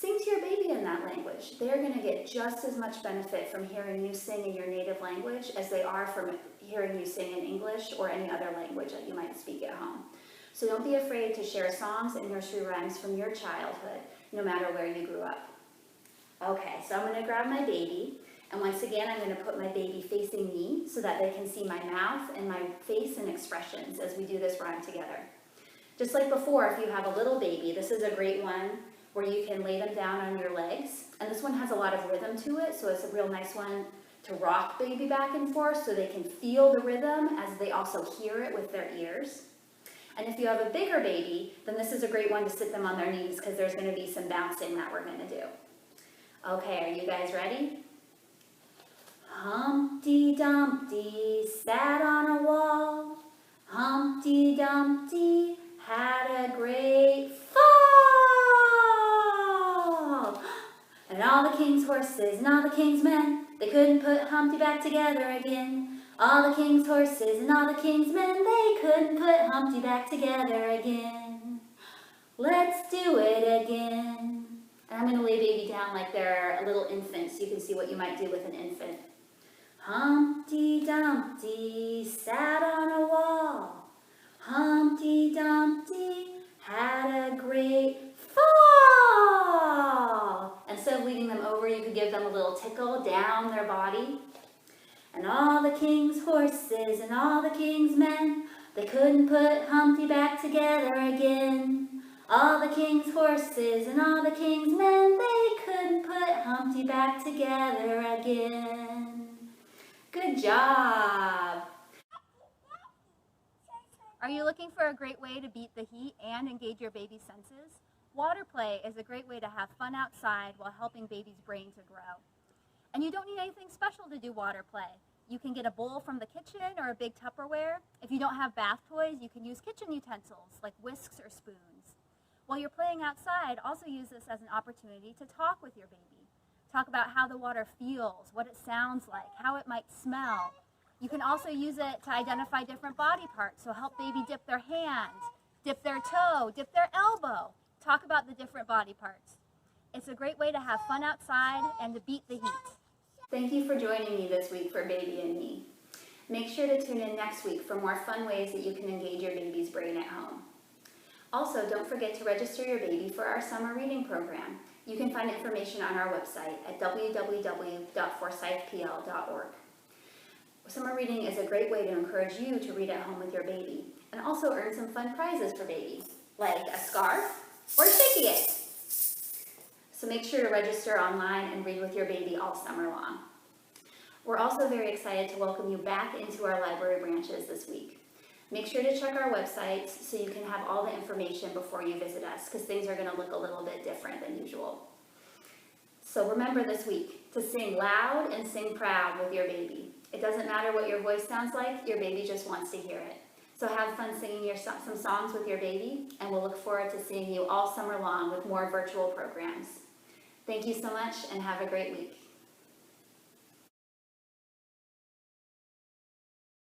Sing to your baby in that language. They're going to get just as much benefit from hearing you sing in your native language as they are from hearing you sing in English or any other language that you might speak at home. So don't be afraid to share songs and nursery rhymes from your childhood, no matter where you grew up. Okay, so I'm going to grab my baby, and once again I'm going to put my baby facing me so that they can see my mouth and my face and expressions as we do this rhyme together. Just like before, if you have a little baby, this is a great one where you can lay them down on your legs. And this one has a lot of rhythm to it, so it's a real nice one to rock baby back and forth so they can feel the rhythm as they also hear it with their ears. And if you have a bigger baby, then this is a great one to sit them on their knees because there's going to be some bouncing that we're going to do. Okay, are you guys ready? Humpty Dumpty sat on a wall. Humpty Dumpty had a great fall. And all the king's horses and all the king's men, they couldn't put Humpty back together again. All the king's horses and all the king's men, they couldn't put Humpty back together again. Let's do it again. And I'm going to lay baby down like they're a little infant so you can see what you might do with an infant. Humpty Dumpty sat on a wall. Humpty Dumpty had a great fall. Instead of leading them over, you could give them a little tickle down their body. And all the king's horses and all the king's men, they couldn't put Humpty back together again. All the king's horses and all the king's men, they couldn't put Humpty back together again. Good job! Are you looking for a great way to beat the heat and engage your baby's senses? Water play is a great way to have fun outside while helping baby's brain to grow. And you don't need anything special to do water play. You can get a bowl from the kitchen or a big Tupperware. If you don't have bath toys, you can use kitchen utensils like whisks or spoons. While you're playing outside, also use this as an opportunity to talk with your baby. Talk about how the water feels, what it sounds like, how it might smell. You can also use it to identify different body parts, so help baby dip their hand, dip their toe, dip their elbow. Talk about the different body parts. It's a great way to have fun outside and to beat the heat. Thank you for joining me this week for Baby and Me. Make sure to tune in next week for more fun ways that you can engage your baby's brain at home. Also, don't forget to register your baby for our summer reading program. You can find information on our website at www.forsythpl.org. Summer reading is a great way to encourage you to read at home with your baby and also earn some fun prizes for baby, like a scarf or a shaky egg. So make sure to register online and read with your baby all summer long. We're also very excited to welcome you back into our library branches this week. Make sure to check our websites so you can have all the information before you visit us, because things are going to look a little bit different than usual. So remember this week to sing loud and sing proud with your baby. It doesn't matter what your voice sounds like, your baby just wants to hear it. So have fun singing some songs with your baby, and we'll look forward to seeing you all summer long with more virtual programs. Thank you so much, and have a great week.